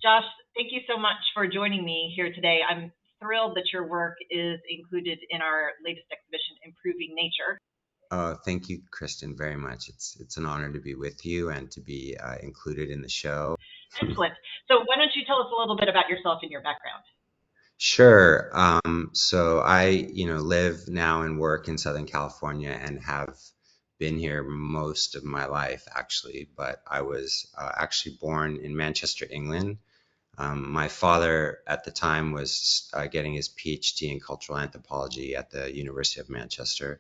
Josh, thank you so much for joining me here today. I'm thrilled that your work is included in our latest exhibition, Improving Nature. Thank you, Kristen, very much. It's an honor to be with you and to be included in the show. Excellent. So, why don't you tell us a little bit about yourself and your background? Sure. So I live now and work in Southern California and have been here most of my life, actually. But I was actually born in Manchester, England. My father at the time was getting his PhD in cultural anthropology at the University of Manchester.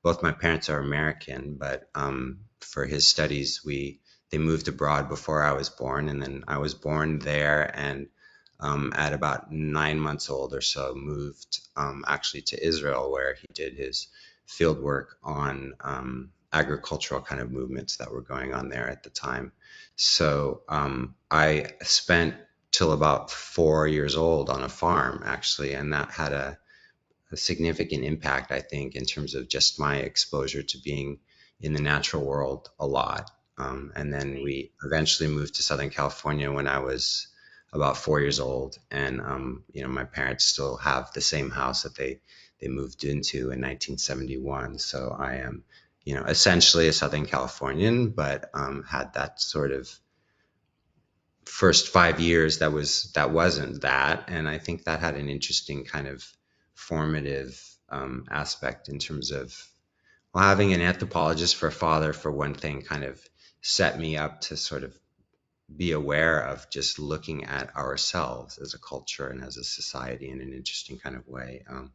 Both my parents are American, but for his studies, they moved abroad before I was born, and then I was born there, and at about 9 months old or so, moved actually to Israel, where he did his field work on agricultural kind of movements that were going on there at the time. So I spent till about 4 years old on a farm, actually, and that had a significant impact, I think, in terms of just my exposure to being in the natural world a lot. And then we eventually moved to Southern California when I was about 4 years old, and my parents still have the same house that they moved into in 1971. So I am, essentially a Southern Californian, but had that sort of first 5 years that wasn't that, and I think that had an interesting kind of formative aspect in terms of, well, having an anthropologist for a father, for one thing, kind of set me up to sort of be aware of just looking at ourselves as a culture and as a society in an interesting kind of way. And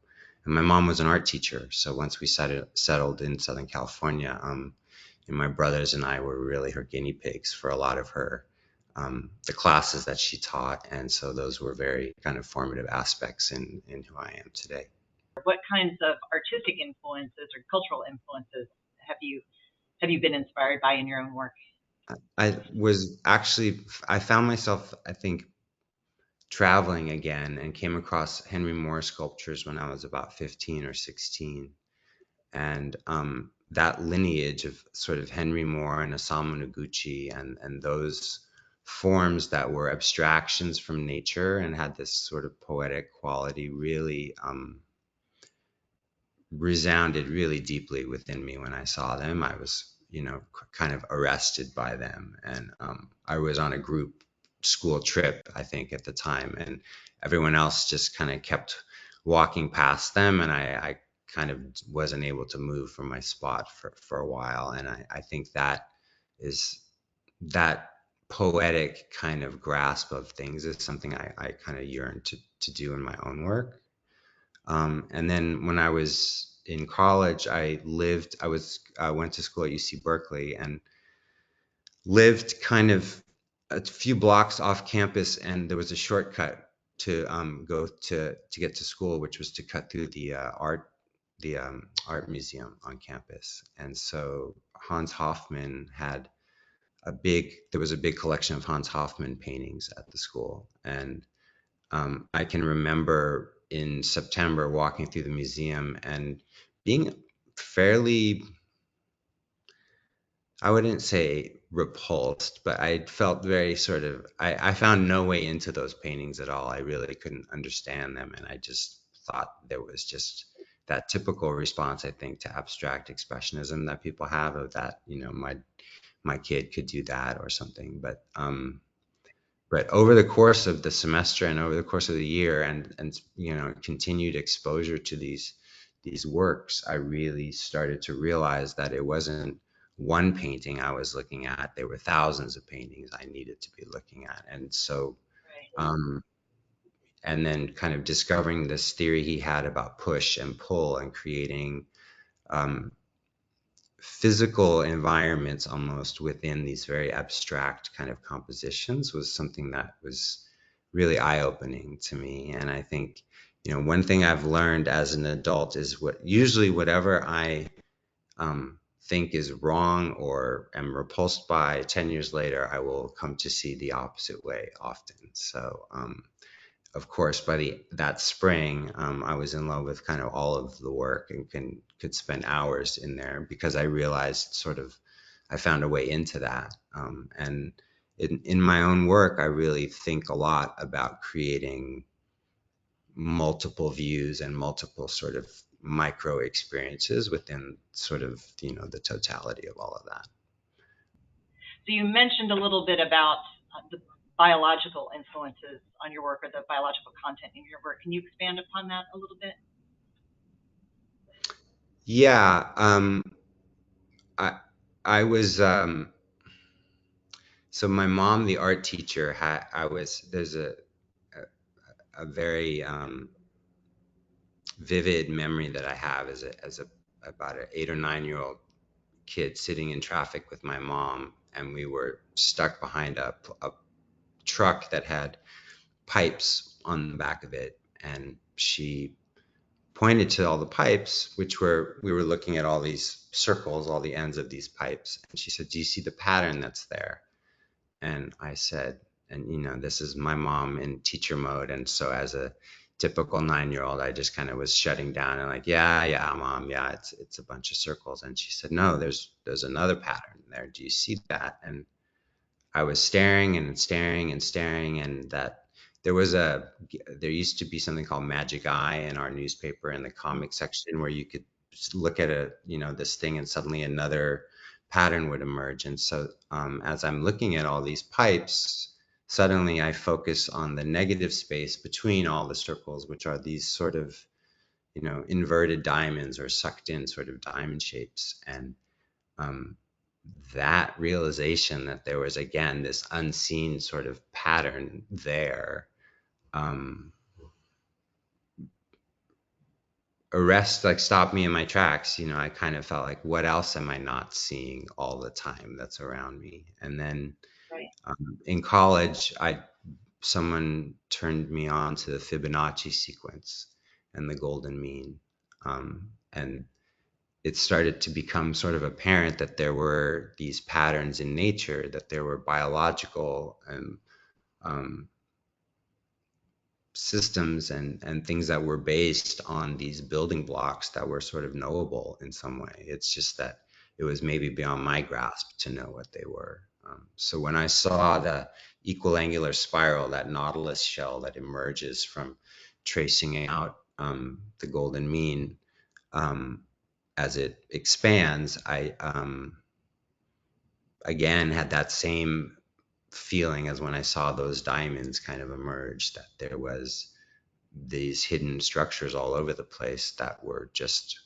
my mom was an art teacher, so once we settled in Southern California, and my brothers and I were really her guinea pigs for a lot of her the classes that she taught, and so those were very kind of formative aspects in who I am today. What kinds of artistic influences or cultural influences have you have you been inspired by in your own work? I found myself, I think, traveling again and came across Henry Moore sculptures when I was about 15 or 16. And that lineage of sort of Henry Moore and Osamu Noguchi and those forms that were abstractions from nature and had this sort of poetic quality really resounded really deeply within me when I saw them. I was, kind of arrested by them. And I was on a group school trip, I think, at the time, and everyone else just kind of kept walking past them. And I kind of wasn't able to move from my spot for a while. And I think that is that poetic kind of grasp of things is something I kind of yearn to do in my own work. And then when I was in college, I went to school at UC Berkeley and lived kind of a few blocks off campus, and there was a shortcut to go to get to school, which was to cut through the art museum on campus. And so Hans Hofmann had there was a big collection of Hans Hofmann paintings at the school, and I can remember in September walking through the museum and being fairly, I wouldn't say repulsed, but I felt very sort of, I found no way into those paintings at all. I really couldn't understand them. And I just thought there was just that typical response, I think, to abstract expressionism that people have of that, my kid could do that or something. But over the course of the semester and over the course of the year and continued exposure to these works, I really started to realize that it wasn't one painting I was looking at. There were thousands of paintings I needed to be looking at. And so Right. um and then kind of discovering this theory he had about push and pull and creating um physical environments almost within these very abstract kind of compositions was something that was really eye-opening to me. And I think, one thing I've learned as an adult is whatever I think is wrong or am repulsed by, 10 years later I will come to see the opposite way often. So of course, by that spring, I was in love with kind of all of the work and could spend hours in there because I realized sort of I found a way into that. And in my own work, I really think a lot about creating multiple views and multiple sort of micro experiences within sort of, the totality of all of that. So you mentioned a little bit about the biological influences on your work, or the biological content in your work. Can you expand upon that a little bit? Yeah, I I was so my mom, the art teacher, had I was there's a very vivid memory that I have as a about an 8 or 9 year old kid sitting in traffic with my mom, and we were stuck behind a truck that had pipes on the back of it, and she pointed to all the pipes, which we were looking at all these circles, all the ends of these pipes, and she said, "Do you see the pattern that's there?" And I said, and this is my mom in teacher mode, and so as a typical 9 year old, I just kind of was shutting down and like, yeah, yeah, mom, yeah, it's a bunch of circles. And she said, no, there's another pattern there. Do you see that? And I was staring and staring and staring, and that there used to be something called Magic Eye in our newspaper in the comic section where you could just look at this thing, and suddenly another pattern would emerge. And so as I'm looking at all these pipes, suddenly I focus on the negative space between all the circles, which are these sort of inverted diamonds or sucked in sort of diamond shapes. And um, that realization that there was again this unseen sort of pattern there, um, stopped me in my tracks. I kind of felt like, what else am I not seeing all the time that's around me? And then Right. in college, someone turned me on to the Fibonacci sequence and the golden mean, and it started to become sort of apparent that there were these patterns in nature, that there were biological and um, systems and things that were based on these building blocks that were sort of knowable in some way. It's just that it was maybe beyond my grasp to know what they were. So when I saw the equal angular spiral, that nautilus shell that emerges from tracing out the golden mean, as it expands, I again had that same feeling as when I saw those diamonds kind of emerge, that there was these hidden structures all over the place that were just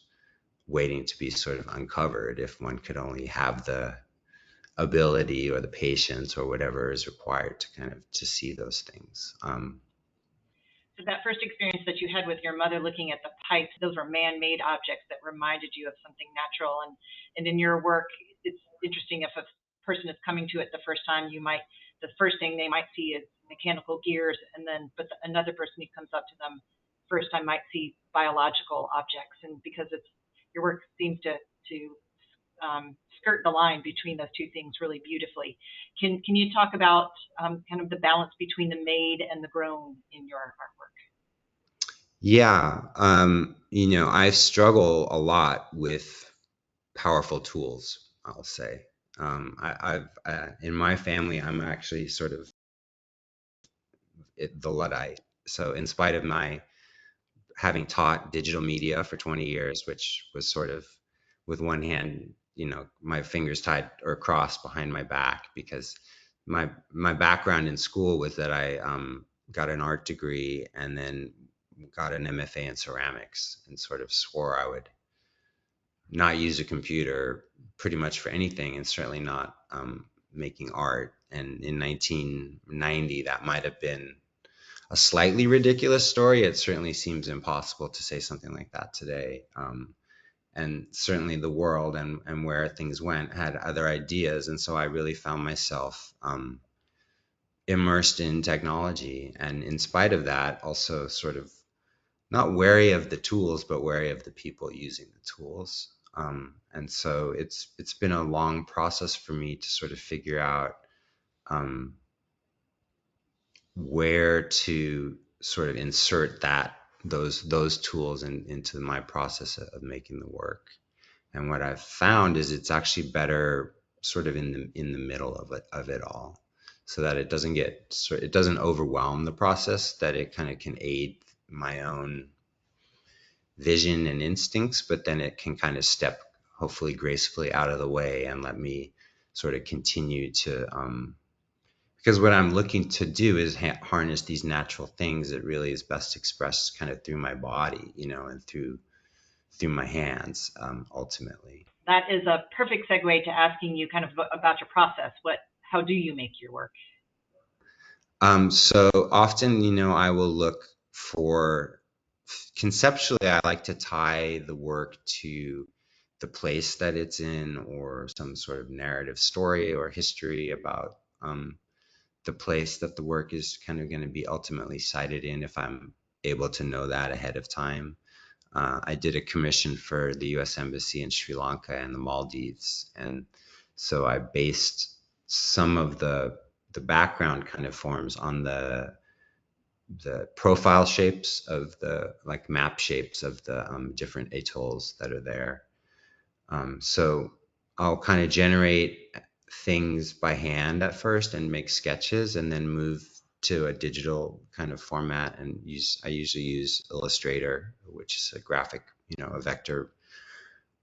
waiting to be sort of uncovered if one could only have the ability or the patience or whatever is required to kind of to see those things. So that first experience that you had with your mother looking at the pipes, those were man-made objects that reminded you of something natural. And in your work, it's interesting, if a person is coming to it the first time, the first thing they might see is mechanical gears, and then another person who comes up to them first time might see biological objects. And because your work seems to skirt the line between those two things really beautifully. Can you talk about kind of the balance between the made and the grown in your artwork? Yeah, I struggle a lot with powerful tools, I'll say. I've in my family, I'm actually sort of the Luddite. So in spite of my having taught digital media for 20 years, which was sort of with one hand, my fingers tied or crossed behind my back, because my background in school was that I got an art degree and then got an MFA in ceramics, and sort of swore I would not use a computer pretty much for anything, and certainly not making art. And in 1990, that might have been a slightly ridiculous story. It certainly seems impossible to say something like that today. And certainly the world and where things went had other ideas. And so I really found myself immersed in technology. And in spite of that, also sort of not wary of the tools, but wary of the people using the tools. And so it's been a long process for me to sort of figure out um, where to sort of insert those tools into my process of making the work. And what I've found is it's actually better sort of in the middle of it all. so that it doesn't overwhelm the process, that it kind of can aid my own vision and instincts, but then it can kind of step hopefully gracefully out of the way and let me sort of continue to because what I'm looking to do is harness these natural things that really is best expressed kind of through my body, and through my hands, ultimately. That is a perfect segue to asking you kind of about your process. How do you make your work? So often, I will look for conceptually, I like to tie the work to the place that it's in, or some sort of narrative story or history about the place that the work is kind of going to be ultimately cited in, if I'm able to know that ahead of time. I did a commission for the U.S. Embassy in Sri Lanka and the Maldives, and so I based some of the background kind of forms on the profile shapes of the, like, map shapes of the different atolls that are there. So I'll kind of generate things by hand at first and make sketches, and then move to a digital kind of format, and I usually use Illustrator, which is a a vector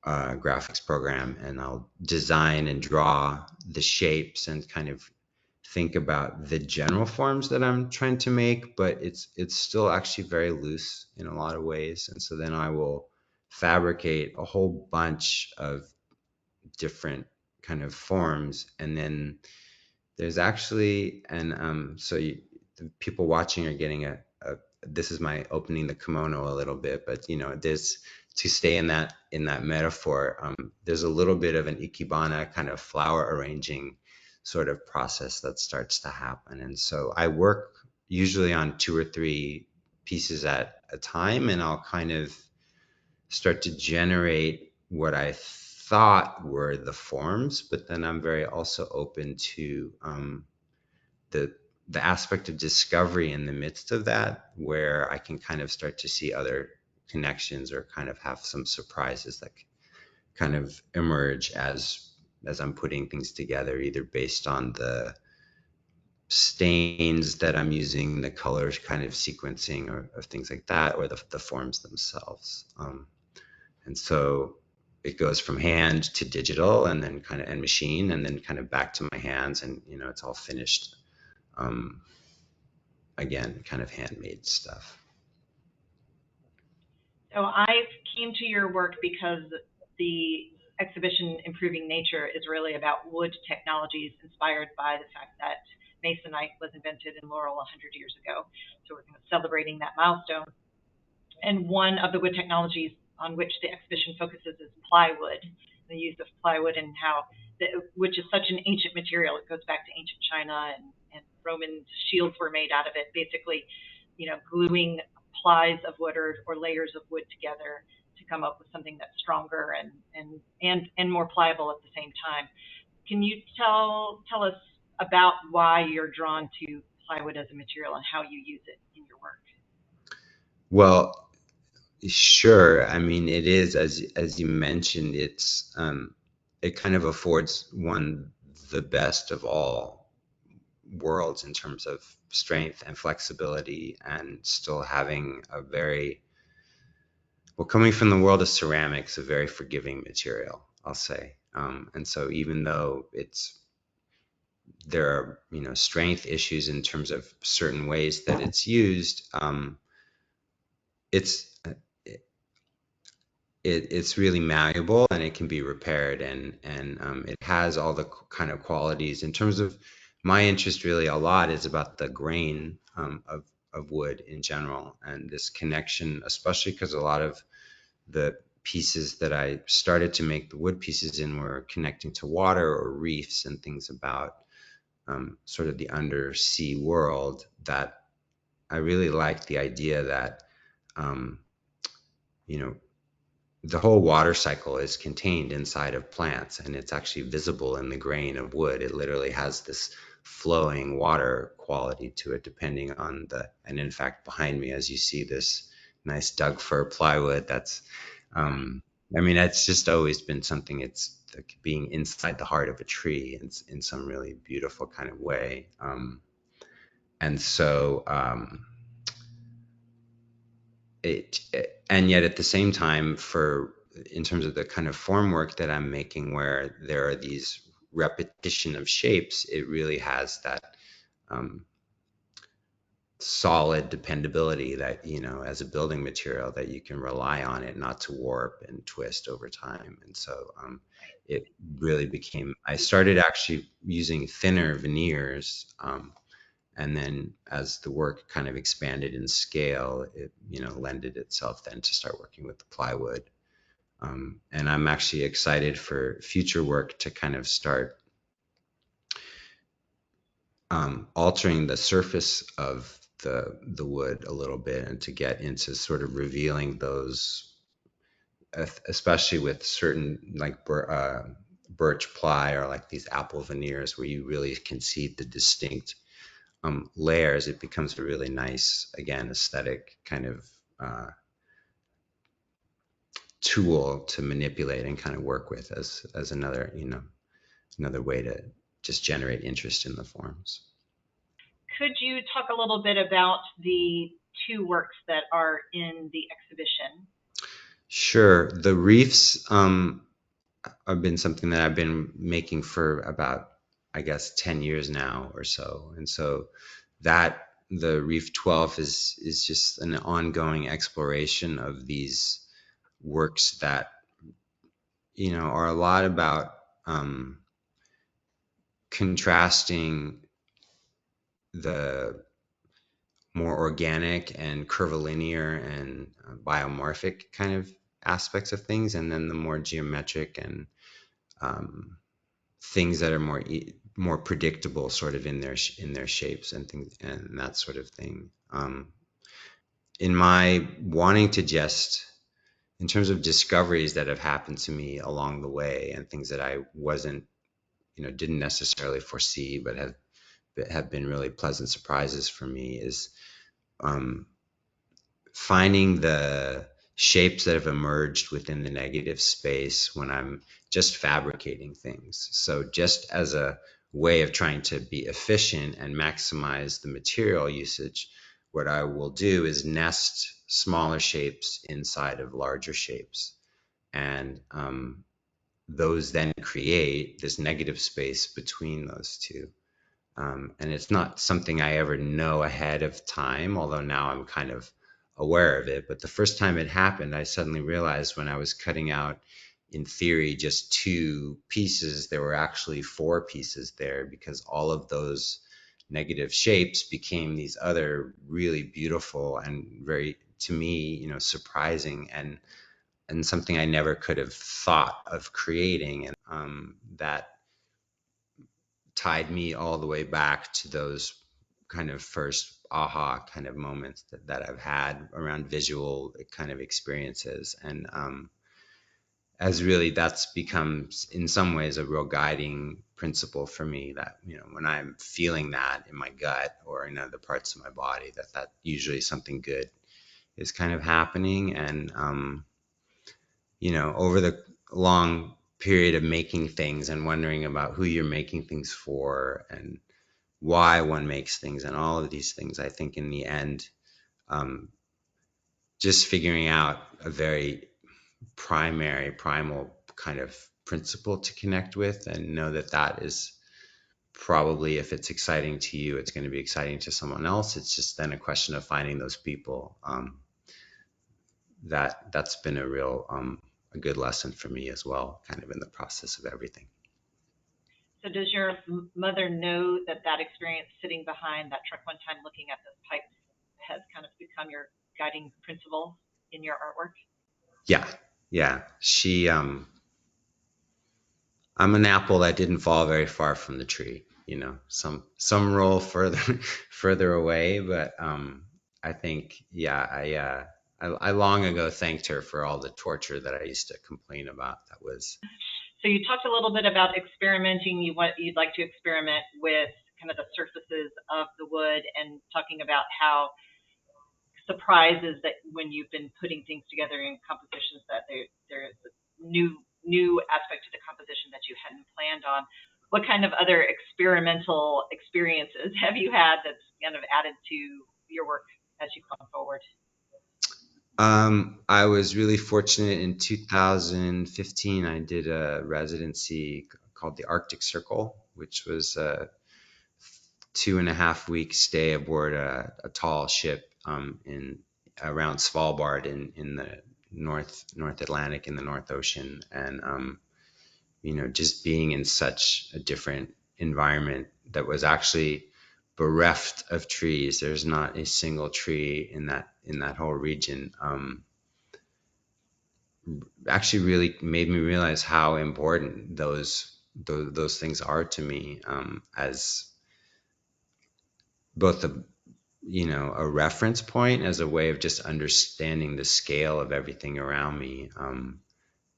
graphics program, and I'll design and draw the shapes and kind of think about the general forms that I'm trying to make, but it's still actually very loose in a lot of ways. And so then I will fabricate a whole bunch of different kind of forms, and then there's actually, and the people watching are getting this is my opening the kimono a little bit, but there's, to stay in that metaphor, there's a little bit of an ikebana kind of flower arranging sort of process that starts to happen. And so I work usually on 2 or 3 pieces at a time, and I'll kind of start to generate what I thought were the forms, but then I'm very also open to the the aspect of discovery in the midst of that, where I can kind of start to see other connections, or kind of have some surprises that kind of emerge as I'm putting things together, either based on the stains that I'm using, the colors kind of sequencing, or things like that, or the forms themselves. And so it goes from hand to digital, and then kind of, and machine, and then kind of back to my hands, and it's all finished. Um, Again, kind of handmade stuff. So I came to your work because the exhibition Improving Nature is really about wood technologies inspired by the fact that Masonite was invented in Laurel 100 years ago. So we're kind of celebrating that milestone. And one of the wood technologies on which the exhibition focuses is plywood, the use of plywood, and which is such an ancient material. It goes back to ancient China, and Roman shields were made out of it, basically, gluing plies of wood, or layers of wood together to come up with something that's stronger and more pliable at the same time. Can you tell us about why you're drawn to plywood as a material and how you use it in your work? Well, sure. I mean, it is, as you mentioned, it kind of affords one the best of all worlds in terms of strength and flexibility, and still having a very, well, coming from the world of ceramics, a very forgiving material, I'll say. And so even though there are, strength issues in terms of certain ways that it's used, it's it's really malleable, and it can be repaired, and it has all the kind of qualities. In terms of my interest, really a lot is about the grain, of wood in general, and this connection, especially because a lot of the pieces that I started to make the wood pieces in were connecting to water or reefs and things about sort of the undersea world, that I really liked the idea that um, you know the whole water cycle is contained inside of plants, and it's actually visible in the grain of wood. It literally has this flowing water quality to it, depending on and in fact, behind me, as you see, this nice Doug fir plywood, I mean, it's just always been something, it's being inside the heart of a tree in some really beautiful kind of way. And so and yet at the same time, in terms of the kind of form work that I'm making, where there are these repetition of shapes, it really has that um, solid dependability that, as a building material, that you can rely on it not to warp and twist over time. And so it really became, I started actually using thinner veneers. And then as the work kind of expanded in scale, it, lended itself then to start working with the plywood. And I'm actually excited for future work to kind of start altering the surface of the wood a little bit, and to get into sort of revealing those, especially with certain like birch ply, or like these apple veneers, where you really can see the distinct layers. It becomes a really nice, again, aesthetic kind of tool to manipulate and kind of work with as another, another way to just generate interest in the forms. Could you talk a little bit about the two works that are in the exhibition? Sure. The reefs have been something that I've been making for about, I guess, 10 years now or so. And so that the Reef 12 is just an ongoing exploration of these works that, are a lot about contrasting the more organic and curvilinear and biomorphic kind of aspects of things, and then the more geometric and things that are more predictable, sort of in their shapes and things and that sort of thing. In my wanting to just, in terms of discoveries that have happened to me along the way, and things that I wasn't, didn't necessarily foresee, but have been really pleasant surprises for me, is finding the shapes that have emerged within the negative space when I'm just fabricating things. So just as a way of trying to be efficient and maximize the material usage, what I will do is nest smaller shapes inside of larger shapes. And those then create this negative space between those two. And it's not something I ever know ahead of time, although now I'm kind of aware of it. But the first time it happened, I suddenly realized when I was cutting out, in theory, just 2 pieces, there were actually 4 pieces there, because all of those negative shapes became these other really beautiful and very, to me, surprising and something I never could have thought of creating. And that tied me all the way back to those kind of first aha kind of moments that I've had around visual kind of experiences. And as really, that's become in some ways a real guiding principle for me, that, when I'm feeling that in my gut or in other parts of my body, that usually something good is kind of happening. And over the long period of making things and wondering about who you're making things for and why one makes things and all of these things, I think in the end, just figuring out a very primal kind of principle to connect with, and know that is probably, if it's exciting to you, it's going to be exciting to someone else. It's just then a question of finding those people. That's been a real a good lesson for me as well, kind of in the process of everything. So does your mother know that experience sitting behind that truck one time looking at those pipes has kind of become your guiding principle in your artwork? Yeah. I'm an apple that didn't fall very far from the tree, some roll further further away, but I think, I long ago thanked her for all the torture that I used to complain about. That was. So you talked a little bit about experimenting. You'd like to experiment with kind of the surfaces of the wood, and talking about how surprises that when you've been putting things together in compositions, that there is new new aspect to the composition that you hadn't planned on. What kind of other experimental experiences have you had that's kind of added to your work as you come forward? I was really fortunate in 2015. I did a residency called the Arctic Circle, which was a 2.5 week stay aboard a tall ship in around Svalbard in the North Atlantic in the North Ocean, and just being in such a different environment that was actually bereft of trees. There's not a single tree in that whole region. Actually really made me realize how important those things are to me, as both a reference point, as a way of just understanding the scale of everything around me,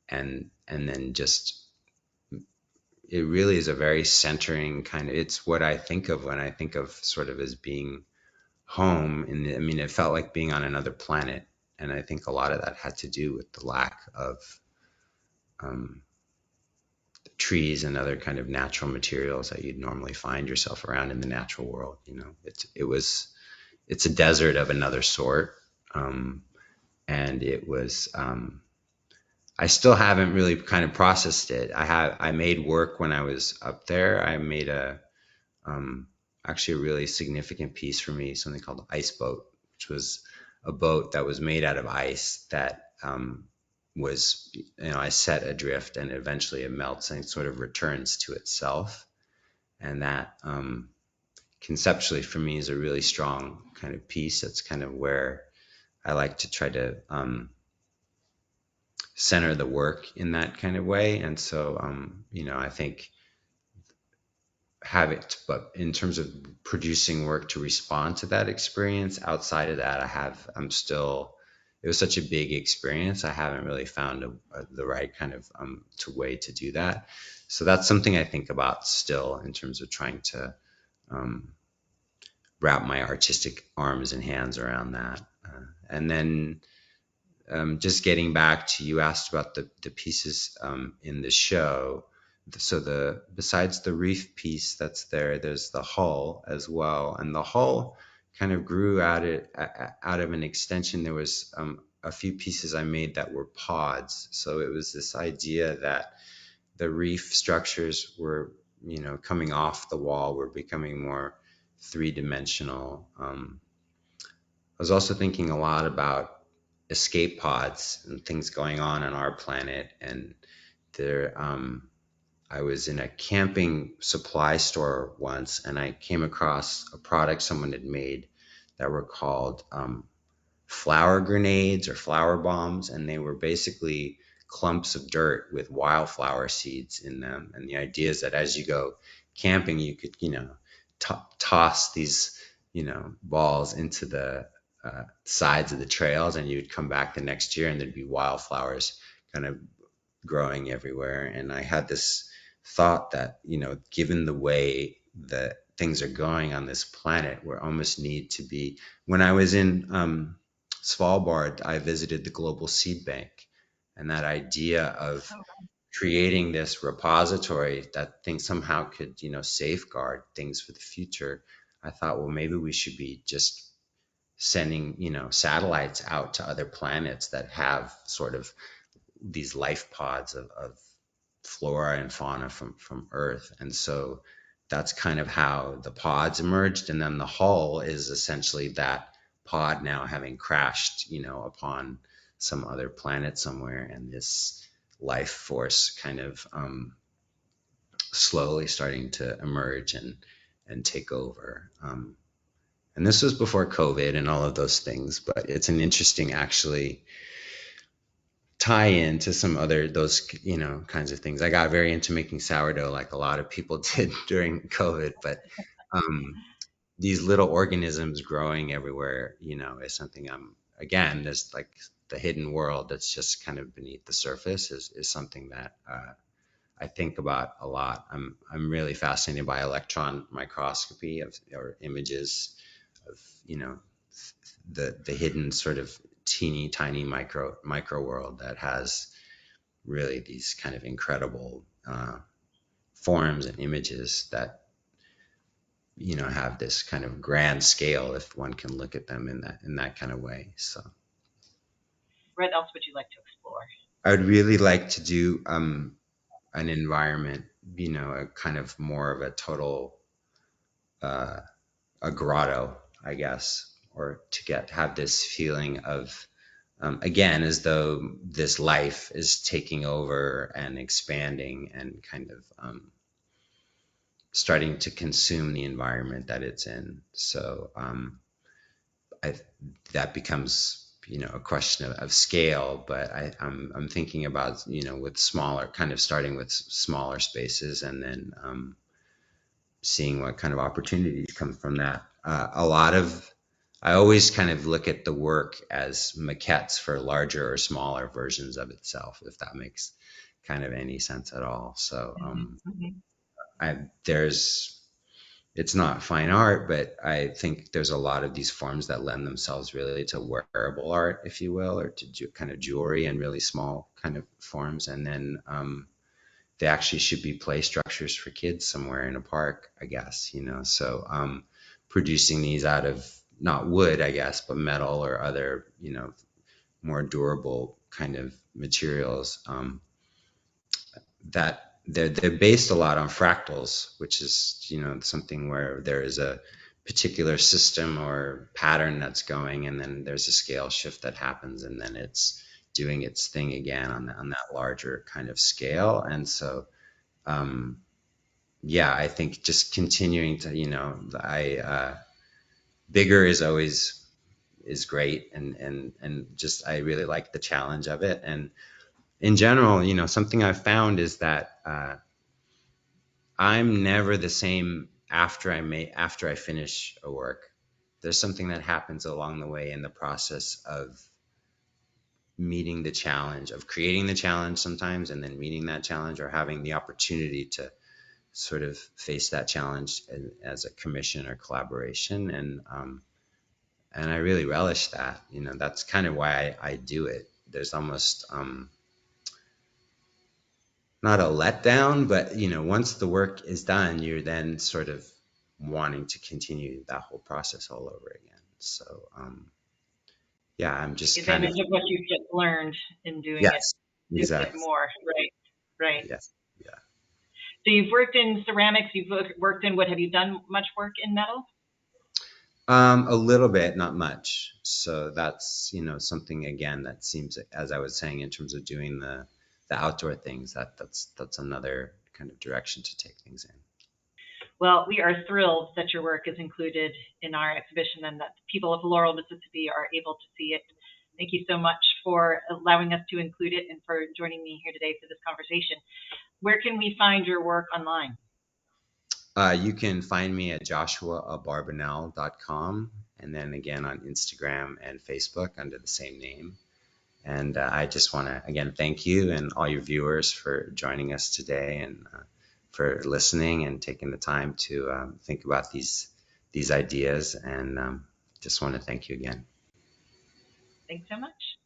and then just it really is a very centering kind of, it's what I think of when I think of sort of as being home. And I mean, it felt like being on another planet, and I think a lot of that had to do with the lack of um, trees and other kind of natural materials that you'd normally find yourself around in the natural world. It's a desert of another sort, and it was. I still haven't really kind of processed it. I made work when I was up there. I made um, actually a really significant piece for me, something called the ice boat, which was a boat that was made out of ice that was, I set adrift, and eventually it melts and it sort of returns to itself. And that conceptually for me is a really strong kind of piece. That's kind of where I like to try to center the work in that kind of way. And so, I think have it, but in terms of producing work to respond to that experience, outside of that, it was such a big experience. I haven't really found the right kind of way to do that. So that's something I think about still, in terms of trying to um, wrap my artistic arms and hands around that. And then just getting back to, you asked about the pieces in the show. So besides the reef piece that's there, there's the hull as well, and the hull kind of grew out of an extension. There was a few pieces I made that were pods. So it was this idea that the reef structures were, coming off the wall, were becoming more three-dimensional. I was also thinking a lot about escape pods and things going on our planet. And there, I was in a camping supply store once, and I came across a product someone had made that were called flower grenades or flower bombs, and they were basically clumps of dirt with wildflower seeds in them. And the idea is that as you go camping, you could, toss these, balls into the sides of the trails, and you'd come back the next year and there'd be wildflowers kind of growing everywhere. And I had this thought that, given the way that things are going on this planet, we almost need to be. When I was in Svalbard, I visited the Global Seed Bank, and that idea of creating this repository that things somehow could, safeguard things for the future. I thought, well, maybe we should be just sending, satellites out to other planets that have sort of these life pods of flora and fauna from Earth. And so that's kind of how the pods emerged. And then the hull is essentially that pod now having crashed, upon some other planet somewhere, and this life force kind of slowly starting to emerge and take over. And this was before COVID and all of those things, but it's an interesting, actually, tie in to some other those kinds of things. I got very into making sourdough, like a lot of people did during COVID, but um, these little organisms growing everywhere, is something I'm, again, there's like the hidden world that's just kind of beneath the surface, is something that I think about a lot. I'm really fascinated by electron microscopy or images of, the hidden sort of teeny tiny micro world that has really these kind of incredible forms and images that have this kind of grand scale if one can look at them in that kind of way. So What else would you like to explore? I would really like to do an environment, a kind of more of a total uh, a grotto, I guess, or to have this feeling of again, as though this life is taking over and expanding and kind of starting to consume the environment that it's in. So I, that becomes a question of scale, but I'm thinking about with smaller, kind of starting with smaller spaces and then seeing what kind of opportunities come from that. I always kind of look at the work as maquettes for larger or smaller versions of itself, if that makes kind of any sense at all. So Mm-hmm. there's it's not fine art, but I think there's a lot of these forms that lend themselves really to wearable art, if you will, or to kind of jewelry and really small kind of forms. And then they actually should be play structures for kids somewhere in a park, I guess, So producing these out of not wood, I guess, but metal or other, more durable kind of materials. That they're based a lot on fractals, which is something where there is a particular system or pattern that's going, and then there's a scale shift that happens, and then it's doing its thing again on that larger kind of scale. And so um, yeah, I think just continuing to I bigger is always is great, and just I really like the challenge of it. And in general, something I've found is that I'm never the same after I finish a work. There's something that happens along the way in the process of meeting the challenge, of creating the challenge sometimes, and then meeting that challenge or having the opportunity to sort of face that challenge as a commission or collaboration. And I really relish that. That's kind of why I do it. There's almost not a letdown, but once the work is done, you're then sort of wanting to continue that whole process all over again. So yeah, I'm Take just kind of advantage of what you've just learned in yes, doing it exactly. more. Right, right. Yes, yeah. So you've worked in ceramics, you've worked in what? Have you done much work in metal? A little bit, not much. So that's something again that seems, as I was saying, in terms of doing the outdoor things, that's another kind of direction to take things in. Well, we are thrilled that your work is included in our exhibition and that people of Laurel, Mississippi are able to see it. Thank you so much for allowing us to include it and for joining me here today for this conversation. Where can we find your work online? You can find me at joshuaabarbanel.com, and then again on Instagram and Facebook under the same name. And I just want to again thank you and all your viewers for joining us today, and for listening and taking the time to think about these ideas. And just want to thank you again. Thanks so much.